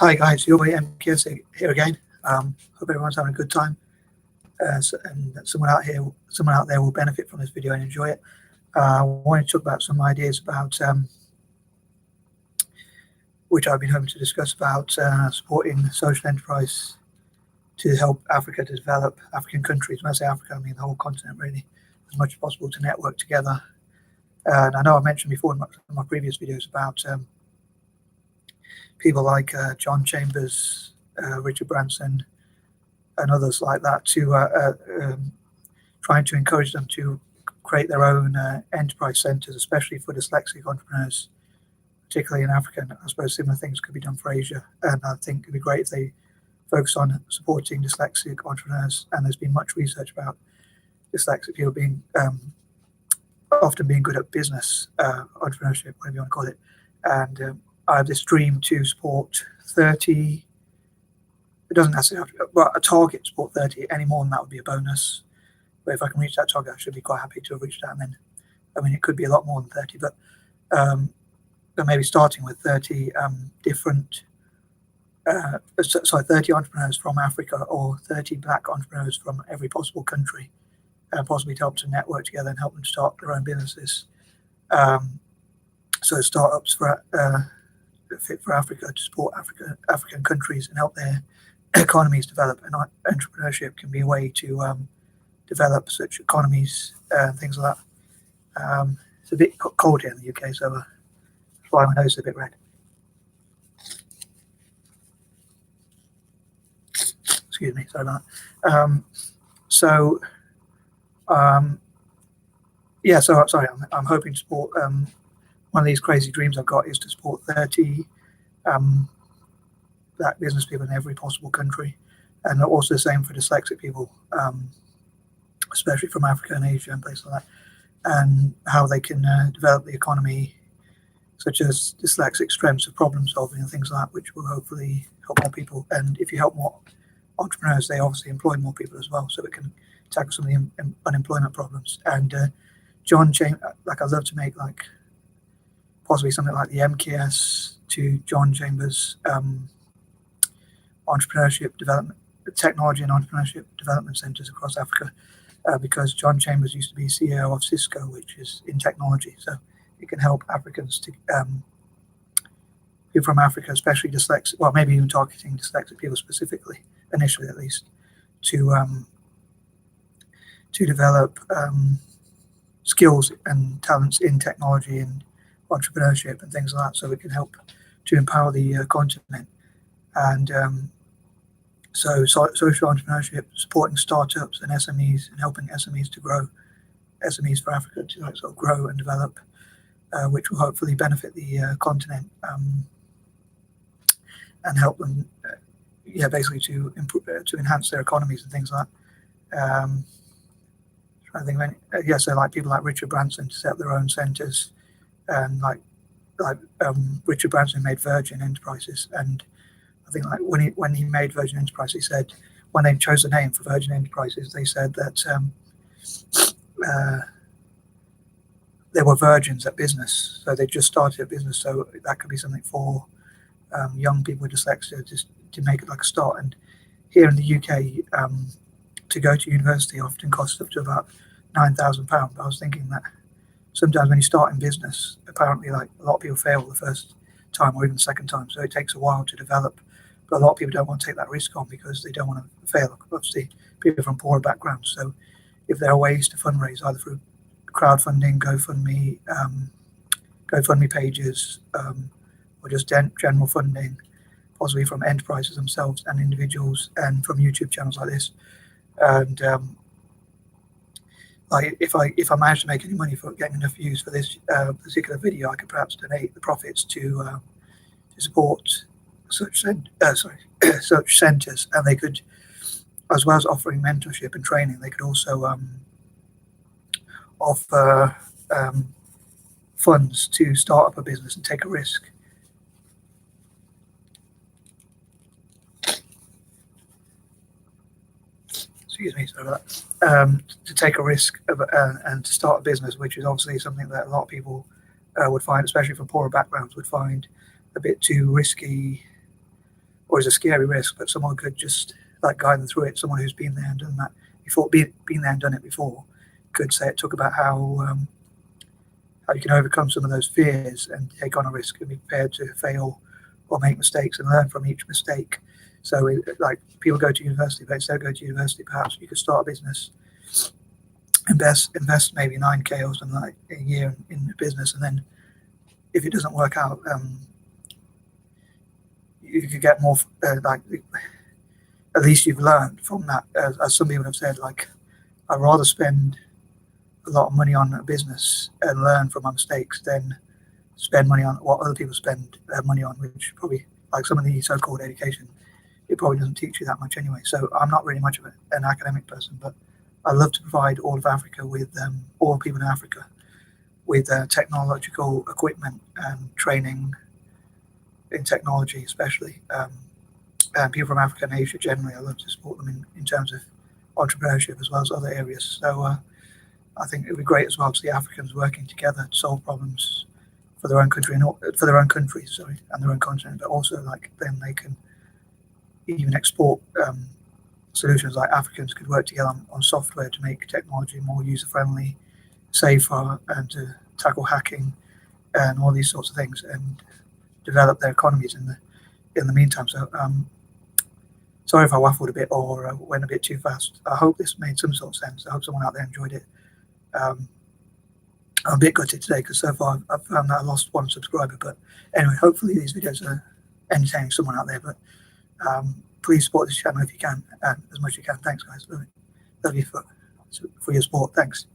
Hi guys, your boy MKS here again. Hope everyone's having a good time, and that someone out there will benefit from this video and enjoy it. I wanted to talk about some ideas about which I've been hoping to discuss about supporting social enterprise to help Africa to develop, African countries. When I say Africa, I mean the whole continent really, as much as possible to network together. And I know I mentioned before in my previous videos about people like John Chambers, Richard Branson, and others like that, to trying to encourage them to create their own enterprise centres, especially for dyslexic entrepreneurs, particularly in Africa. And I suppose similar things could be done for Asia. And I think it'd be great if they focus on supporting dyslexic entrepreneurs. And there's been much research about dyslexic people being often being good at business, entrepreneurship, whatever you want to call it. And I have this dream to support 30. It doesn't necessarily have to, but a target to support 30. Any more than that would be a bonus. But if I can reach that target, I should be quite happy to have reached that. And then, I mean, it could be a lot more than 30, but maybe starting with 30 different, 30 entrepreneurs from Africa, or 30 Black entrepreneurs from every possible country, possibly to help to network together and help them start their own businesses. So startups for fit for Africa, to support African countries and help their economies develop. And entrepreneurship can be a way to develop such economies and things like that. It's a bit cold here in the UK, so that's why my nose is a bit red. Excuse me, sorry about that. Yeah, so sorry, I'm hoping to support, one of these crazy dreams I've got is to support 30 Black business people in every possible country, and also the same for dyslexic people, especially from Africa and Asia and places like that, and how they can develop the economy, such as dyslexic strengths of problem solving and things like that, which will hopefully help more people. And if you help more entrepreneurs, they obviously employ more people as well, so it can tackle some of the unemployment problems. And John Chambers, like, I'd love to make like possibly something like the MKS to John Chambers entrepreneurship development, technology and entrepreneurship development centers across Africa, because John Chambers used to be CEO of Cisco, which is in technology. So it can help Africans to people from Africa, especially dyslexic, well, maybe even targeting dyslexic people specifically, initially at least, to develop skills and talents in technology and entrepreneurship and things like that, so it can help to empower the continent. And so social entrepreneurship, supporting startups and SMEs, and helping SMEs to grow, SMEs for Africa to sort of grow and develop, which will hopefully benefit the continent, and help them, basically to improve, to enhance their economies and things like that. I think so like people like Richard Branson to set up their own centers, and like Richard Branson made Virgin Enterprises, and I think like when he made Virgin Enterprises, he said when they chose the name for Virgin Enterprises, they said that they were virgins at business, so they just started a business. So that could be something for young people with dyslexia, just to make it like a start. And here in the UK, to go to university often costs up to about £9,000. I was thinking that sometimes when you start in business, apparently like a lot of people fail the first time or even the second time, so it takes a while to develop. But a lot of people don't want to take that risk on because they don't want to fail. Obviously, people from poorer backgrounds. So if there are ways to fundraise, either through crowdfunding, GoFundMe pages, or just general funding, possibly from enterprises themselves and individuals, and from YouTube channels like this. And like if I manage to make any money for getting enough views for this particular video, I could perhaps donate the profits to support such such centers, and they could, as well as offering mentorship and training, they could also offer funds to start up a business and take a risk. Excuse me, sorry about that. To take a risk of, and to start a business, which is obviously something that a lot of people would find, especially from poorer backgrounds, would find a bit too risky or is a scary risk, but someone could just like guide them through it. Someone who's been there and done that before, been there and done it before, could say talk about how you can overcome some of those fears and take on a risk and be prepared to fail or make mistakes and learn from each mistake. So like people go to university, but instead of going to university, perhaps you could start a business, invest maybe 9K or something like a year in the business, and then if it doesn't work out, you could get more like at least you've learned from that. As some people have said, like I'd rather spend a lot of money on a business and learn from my mistakes than spend money on what other people spend their money on, which probably, like some of the so-called education, it probably doesn't teach you that much anyway. So I'm not really much of an academic person, but I love to provide all of Africa with all people in Africa with technological equipment and training in technology, especially. And people from Africa and Asia generally, I love to support them in terms of entrepreneurship as well as other areas. So I think it would be great as well to see Africans working together to solve problems for their own country and for their own countries, and their own continent. But also, like then they can even export solutions. Like Africans could work together on software to make technology more user-friendly, safer, and to tackle hacking and all these sorts of things, and develop their economies in the meantime. So sorry if I waffled a bit or went a bit too fast. I hope this made some sort of sense. I hope someone out there enjoyed it. I'm a bit gutted today because so far I've found that I lost one subscriber. But anyway, hopefully these videos are entertaining someone out there. But please support this channel if you can, as much as you can. Thanks, guys. Love you for your support. Thanks.